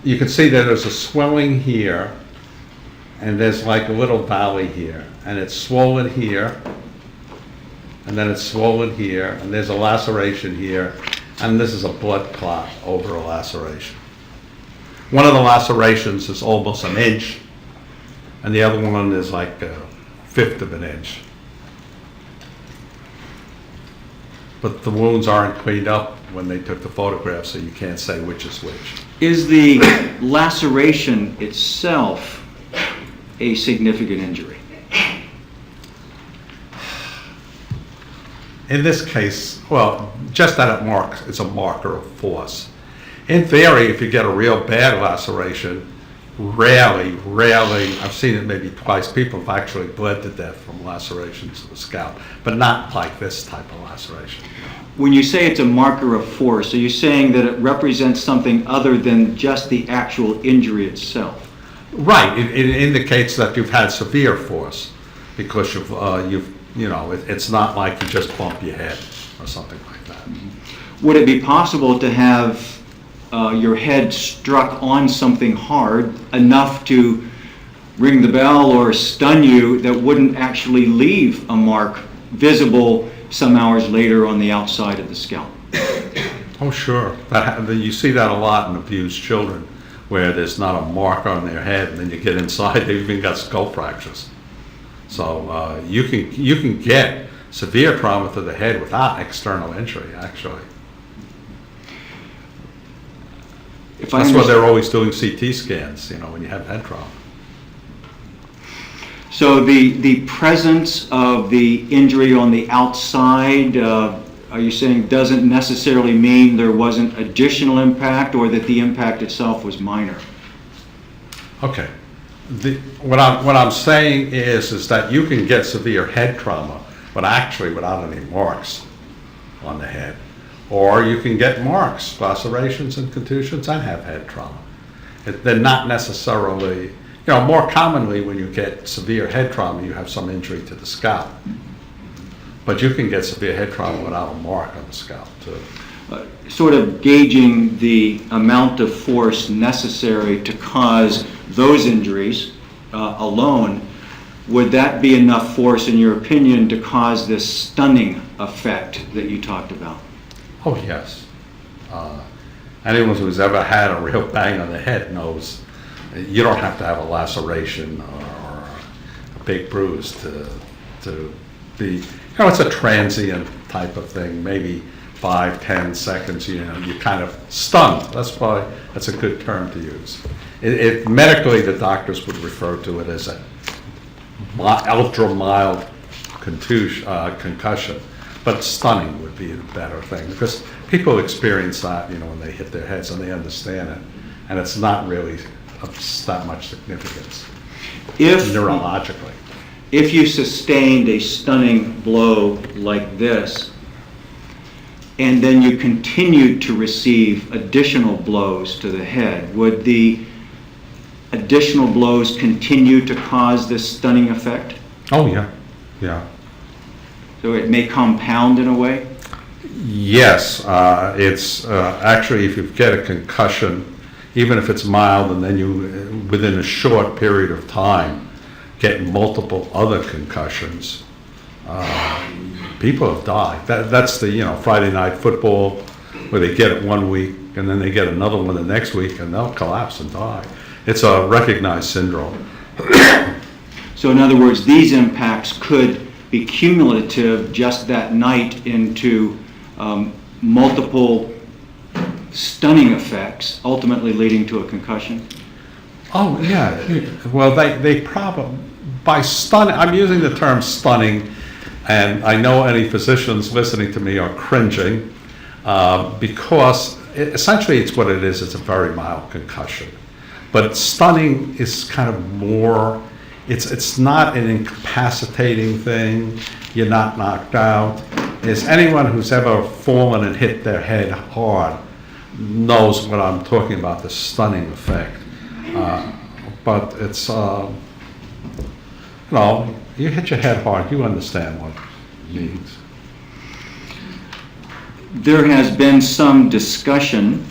you can see that there's a swelling here, and there's like a little valley here, and it's swollen here, and then it's swollen here, and there's a laceration here, and this is a blood clot over a laceration. One of the lacerations is almost an inch, and the other one is like a fifth of an inch. But the wounds aren't cleaned up when they took the photograph, so you can't say which is which. Is the laceration itself a significant injury? In this case, well, just that it's a marker of force. In theory, if you get a real bad laceration, rarely, I've seen it maybe twice, people have actually bled to death from lacerations of the scalp, but not like this type of laceration. When you say it's a marker of force, are you saying that it represents something other than just the actual injury itself? Right, it indicates that you've had severe force because it's not like you just bump your head or something like that. Would it be possible to have your head struck on something hard enough to ring the bell or stun you that wouldn't actually leave a mark visible some hours later on the outside of the scalp? Oh, sure. You see that a lot in abused children, where there's not a mark on their head, and then you get inside, they've even got skull fractures. So you can get severe trauma to the head without external injury, actually. That's why they're always doing CT scans, when you have head trauma. So the presence of the injury on the outside, are you saying doesn't necessarily mean there wasn't additional impact, or that the impact itself was minor? Okay. What I'm saying is that you can get severe head trauma, but actually without any marks on the head. Or you can get marks, lacerations and contusions, and have head trauma. They're not necessarily, more commonly when you get severe head trauma, you have some injury to the scalp. But you can get severe head trauma without a mark on the scalp, too. Sort of gauging the amount of force necessary to cause those injuries alone, would that be enough force, in your opinion, to cause this stunning effect that you talked about? Oh, yes. Anyone who's ever had a real bang on the head knows you don't have to have a laceration or a big bruise to be, it's a transient type of thing, maybe 5-10 seconds, you kind of stunned. That's why that's a good term to use. Medically, the doctors would refer to it as a ultra mild concussion, but stunning would be a better thing, because people experience that, when they hit their heads, and they understand it, and it's not really of that much significance neurologically. If you sustained a stunning blow like this, and then you continued to receive additional blows to the head, would the additional blows continue to cause this stunning effect? Oh, yeah, yeah. So it may compound in a way? Yes, it's actually, if you get a concussion, even if it's mild, and then you, within a short period of time, get multiple other concussions, people have died. That's the, Friday night football, where they get it one week, and then they get another one the next week, and they'll collapse and die. It's a recognized syndrome. So in other words, these impacts could be cumulative just that night into multiple stunning effects, ultimately leading to a concussion? Oh, yeah. Well, they probably, by stunning, I'm using the term stunning, and I know any physicians listening to me are cringing, because essentially it's what it is. It's a very mild concussion. But stunning is kind of more, it's not an incapacitating thing. You're not knocked out. Is anyone who's ever fallen and hit their head hard knows what I'm talking about, the stunning effect. But it's, you hit your head hard, you understand what it means. There has been some discussion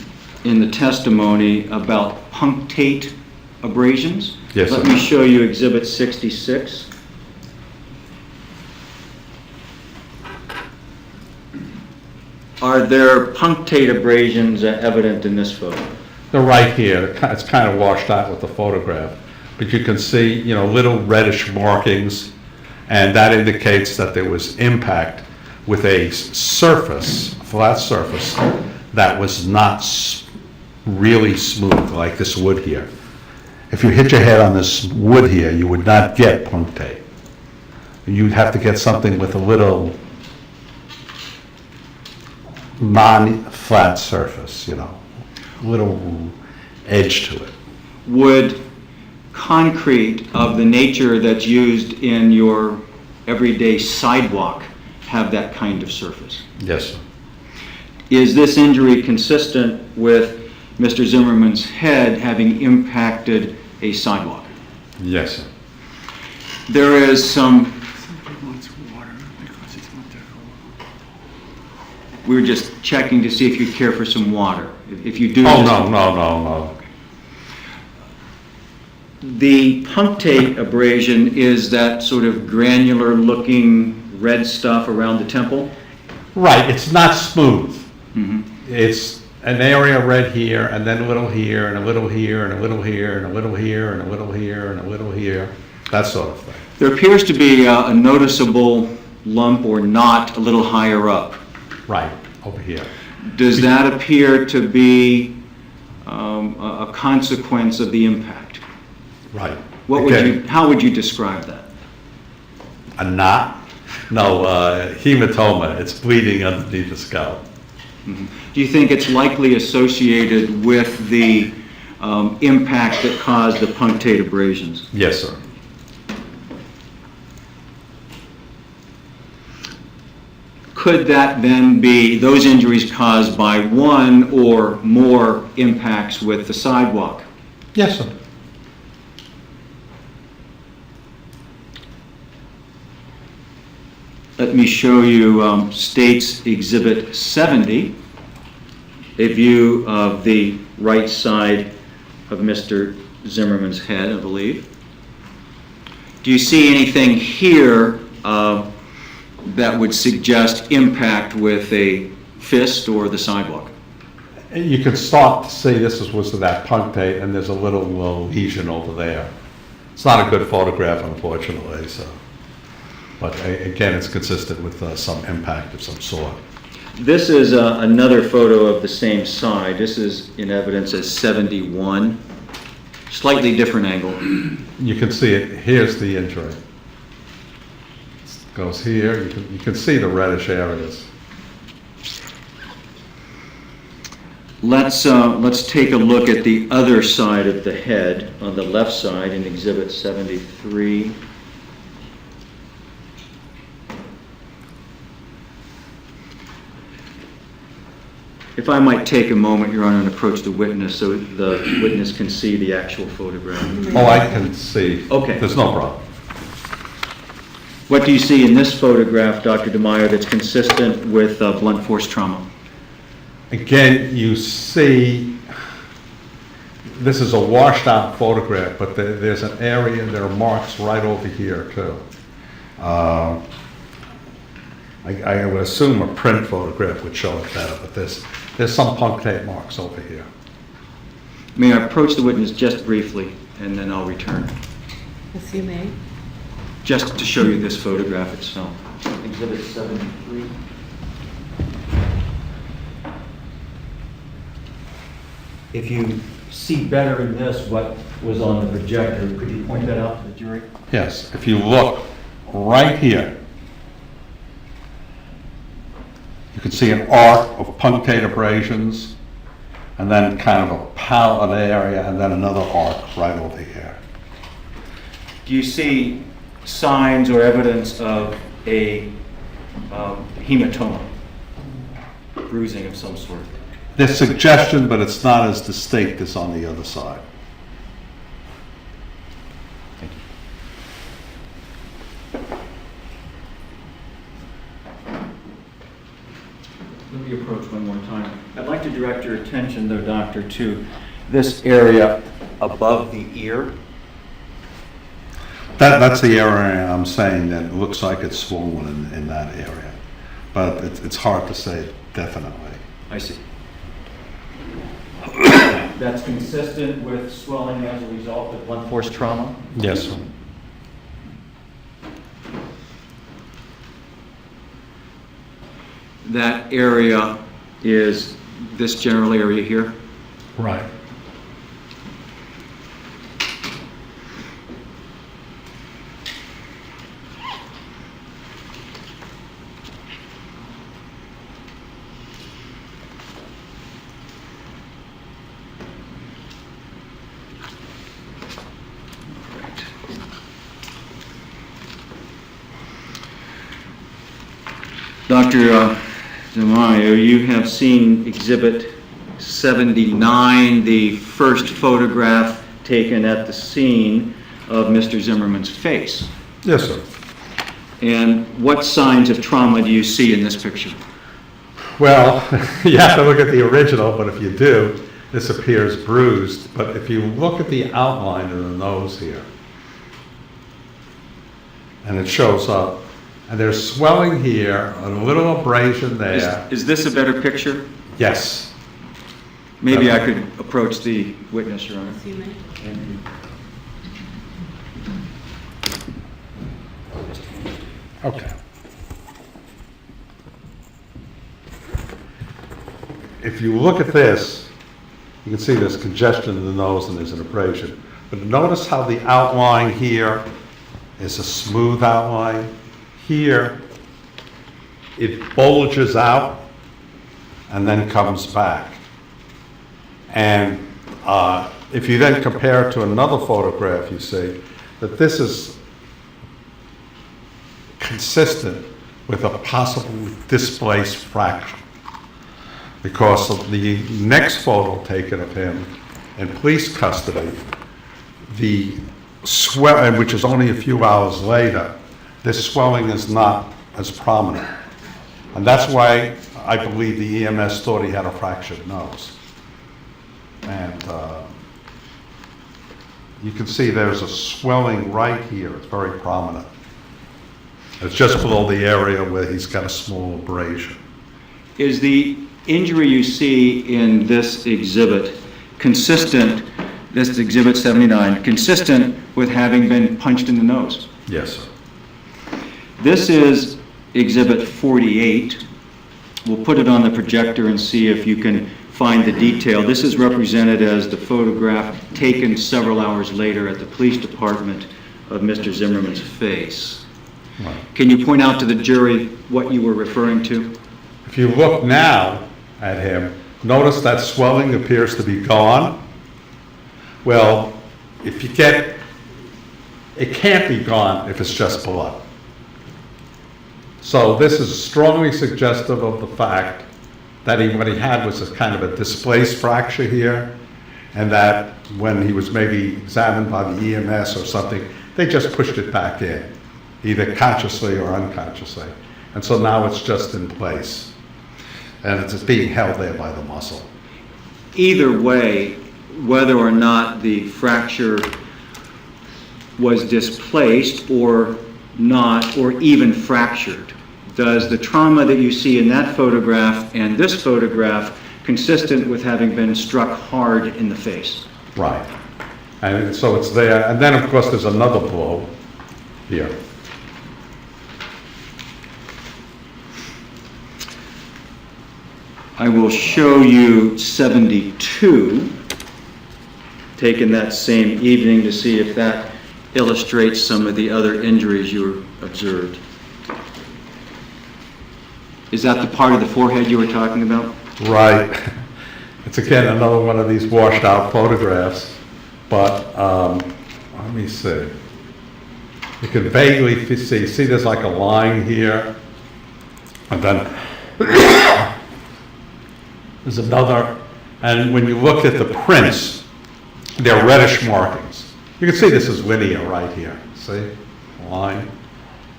in the testimony about punctate abrasions. Yes, Let sir. me show you Exhibit 66. Are there punctate abrasions evident in this photo? They're right here. It's kind of washed out with the photograph, but you can see, little reddish markings, and that indicates that there was impact with a surface, flat surface, that was not really smooth like this wood here. If you hit your head on this wood here, you would not get punctate. You'd have to get something with a little non-flat surface, little edge to it. Would concrete of the nature that's used in your everyday sidewalk have that kind of surface? Yes, sir. Is this injury consistent with Mr. Zimmerman's head having impacted a sidewalk? Yes, sir. There is some, we were just checking to see if you care for some water. If you do. Oh, no. The punctate abrasion is that sort of granular looking red stuff around the temple? Right, it's not smooth. It's an area red here, and then a little here, and a little here, and a little here, and a little here, and a little here, and a little here, that sort of thing. There appears to be a noticeable lump or knot a little higher up. Right, over here. Does that appear to be a consequence of the impact? Right. What would you, how would you describe that? A knot? No, hematoma, it's bleeding underneath the scalp. Do you think it's likely associated with the impact that caused the punctate abrasions? Yes, sir. Could that then be those injuries caused by one or more impacts with the sidewalk? Yes, sir. Let me show you State's Exhibit 70, a view of the right side of Mr. Zimmerman's head, I believe. Do you see anything here that would suggest impact with a fist or the sidewalk? You can start to see this was that punctate, and there's a little lesion over there. It's not a good photograph, unfortunately, so. But again, it's consistent with some impact of some sort. This is another photo of the same side. This is in evidence as 71. Slightly different angle. You can see it. Here's the injury. It goes here. You can see the reddish areas. Let's take a look at the other side of the head, on the left side in Exhibit 73. If I might take a moment, Your Honor, and approach the witness so the witness can see the actual photograph. Oh, I can see. Okay. There's no problem. What do you see in this photograph, Dr. DeMaio, that's consistent with blunt force trauma? Again, you see, this is a washed out photograph, but there's an area, there are marks right over here too. I would assume a print photograph would show it better, but there's some punctate marks over here. May I approach the witness just briefly, and then I'll return? Yes, you may. Just to show you this photograph itself. Exhibit 73. If you see better in this what was on the projector, could you point that out to the jury? Yes, if you look right here, you can see an arc of punctate abrasions, and then kind of a pallid area, and then another arc right over here. Do you see signs or evidence of a hematoma, bruising of some sort? There's suggestion, but it's not as distinct as on the other side. Thank you. Let me approach one more time. I'd like to direct your attention, though, Doctor, to this area above the ear. That's the area I'm saying that it looks like it's swollen in that area, but it's hard to say definitely. I see. That's consistent with swelling as a result of blunt force trauma? Yes, sir. That area is this general area here? Right. Dr. Maio, you have seen Exhibit 79, the first photograph taken at the scene of Mr. Zimmerman's face. Yes, sir. And what signs of trauma do you see in this picture? Well, you have to look at the original, but if you do, this appears bruised. But if you look at the outline of the nose here, and it shows up, and there's swelling here, a little abrasion there. Is this a better picture? Yes. Maybe I could approach the witness, Your Honor. Yes, you may. Okay. If you look at this, you can see there's congestion in the nose and there's an abrasion. But notice how the outline here is a smooth outline. Here, it bulges out and then comes back. And if you then compare it to another photograph, you see that this is consistent with a possible displaced fracture, because of the next photo taken of him in police custody, the swelling, which is only a few hours later, this swelling is not as prominent. And that's why I believe the EMS thought he had a fractured nose. And you can see there's a swelling right here. It's very prominent. It's just below the area where he's got a small abrasion. Is the injury you see in this exhibit consistent, this Exhibit 79, consistent with having been punched in the nose? Yes, sir. This is Exhibit 48. We'll put it on the projector and see if you can find the detail. This is represented as the photograph taken several hours later at the police department of Mr. Zimmerman's face. Right. Can you point out to the jury what you were referring to? If you look now at him, notice that swelling appears to be gone. Well, if you get, it can't be gone if it's just blood. So this is strongly suggestive of the fact that what he had was a kind of a displaced fracture here, and that when he was maybe examined by the EMS or something, they just pushed it back in, either consciously or unconsciously. And so now it's just in place, and it's being held there by the muscle. Either way, whether or not the fracture was displaced or not, or even fractured, does the trauma that you see in that photograph and this photograph consistent with having been struck hard in the face? Right. And so it's there. And then, of course, there's another blow here. I will show you 72, taken that same evening, to see if that illustrates some of the other injuries you observed. Is that the part of the forehead you were talking about? Right. It's again another one of these washed out photographs, but let me see. You can vaguely see there's like a line here, and then there's another, and when you look at the prints, they're reddish markings. You can see this is linear right here, see? Line.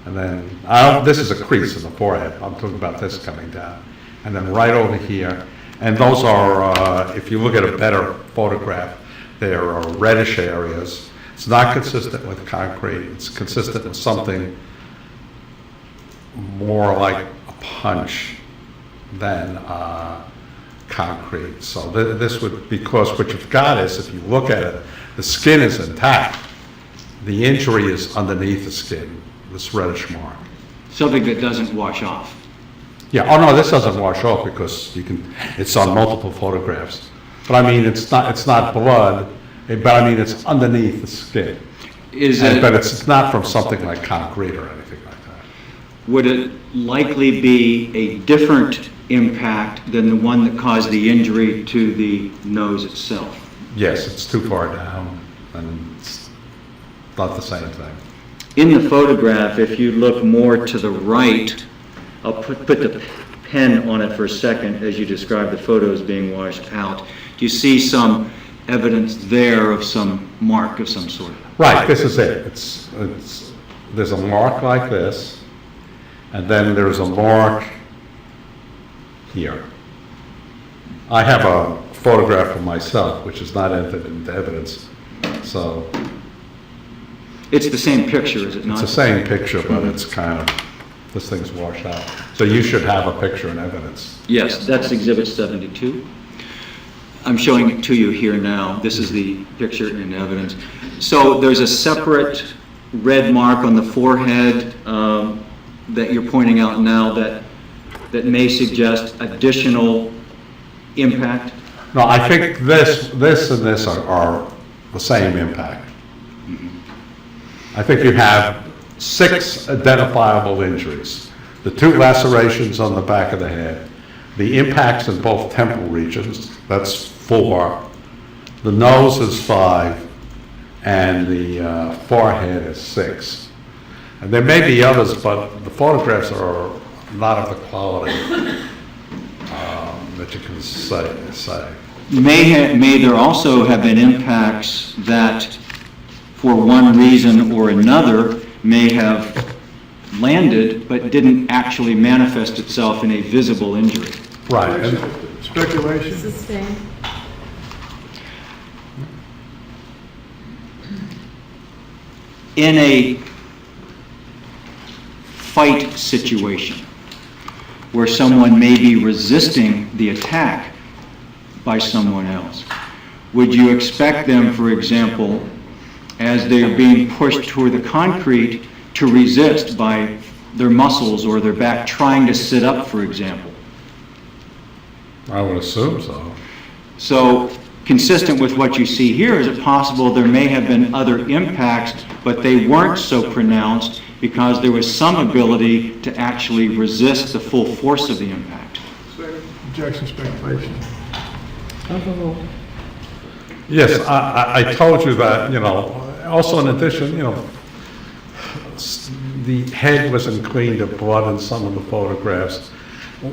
And then, this is a crease in the forehead. I'm talking about this coming down. And then right over here. And those are, if you look at a better photograph, there are reddish areas. It's not consistent with concrete. It's consistent with something more like a punch than concrete. So this would, because what you've got is, if you look at it, the skin is intact. The injury is underneath the skin, this reddish mark. Something that doesn't wash off. Yeah, oh no, this doesn't wash off because it's on multiple photographs. But I mean, it's not blood, but I mean, it's underneath the skin. But it's not from something like concrete or anything like that. Would it likely be a different impact than the one that caused the injury to the nose itself? Yes, it's too far down, and it's not the same thing. In the photograph, if you look more to the right, I'll put the pen on it for a second as you describe the photos being washed out. Do you see some evidence there of some mark of some sort? Right, this is it. There's a mark like this, and then there's a mark here. I have a photograph of myself, which is not entered into evidence, so It's the same picture, is it not? it's the same picture, but it's kind of, this thing's washed out. So you should have a picture and evidence. Yes, that's Exhibit 72. I'm showing it to you here now. This is the picture in evidence. So there's a separate red mark on the forehead that you're pointing out now that may suggest additional impact? No, I think this and this are the same impact. I think you have 6 identifiable injuries. The 2 lacerations on the back of the head, the impacts in both temple regions, that's 4, the nose is 5, and the forehead is 6. And there may be others, but the photographs are not of the quality that you can say. May there also have been impacts that, for one reason or another, may have landed but didn't actually manifest itself in a visible injury? Right. And Speculation. Sustained. In a fight situation where someone may be resisting the attack by someone else, would you expect them, for example, as they're being pushed toward the concrete, to resist by their muscles or their back trying to sit up, for example? I would assume so. So, consistent with what you see here, is it possible there may have been other impacts, but they weren't so pronounced because there was some ability to actually resist the full force of the impact? Objection, speculation. Overruled. Yes, I told you that, also in addition, the head wasn't cleaned of blood in some of the photographs.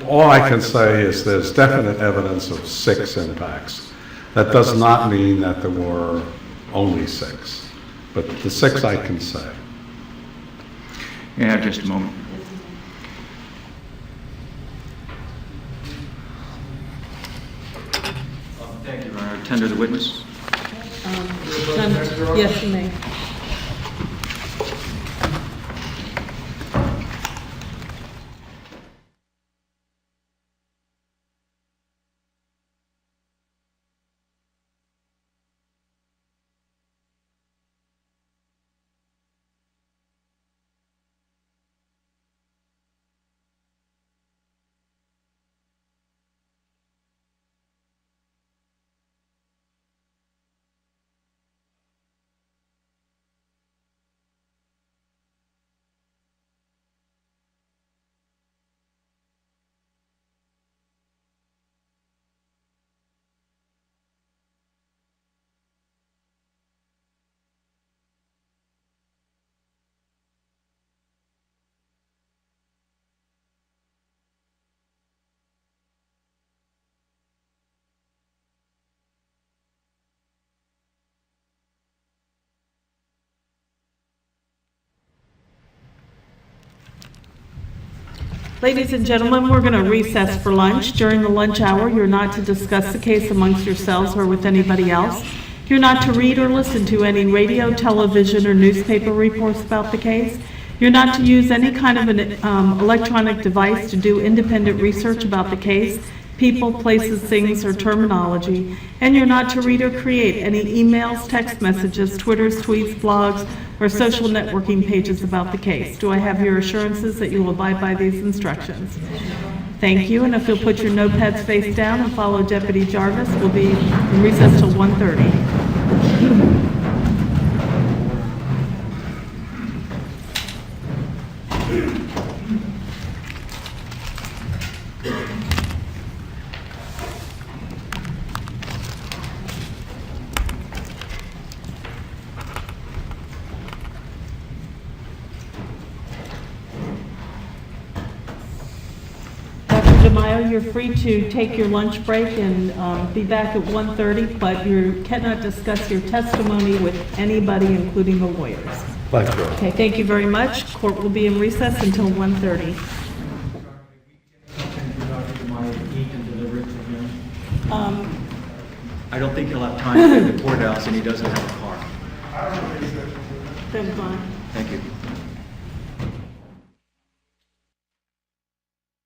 All I can say is there's definite evidence of 6 impacts. That does not mean that there were only 6, but the 6 I can say. Yeah, just a moment. Thank you, Your Honor. Tender the witness. Yes, you may. Ladies and gentlemen, we're going to recess for lunch. During the lunch hour, you're not to discuss the case amongst yourselves or with anybody else. You're not to read or listen to any radio, television, or newspaper reports about the case. You're not to use any kind of an electronic device to do independent research about the case, people, places, things, or terminology. And you're not to read or create any emails, text messages, Twitters, tweets, blogs, or social networking pages about the case. Do I have your assurances that you will abide by these instructions? Thank you, and if you'll put your notepads face down and follow Deputy Jarvis, we'll be in recess till 1:30. Maio, you're free to take your lunch break and be back at 1:30, but you cannot discuss your testimony with anybody, including the lawyers. Thank you. Okay, thank you very much. Court will be in recess until 1:30. I don't think he'll have time to get to the courthouse, and he doesn't have a car. Then fine. Thank you.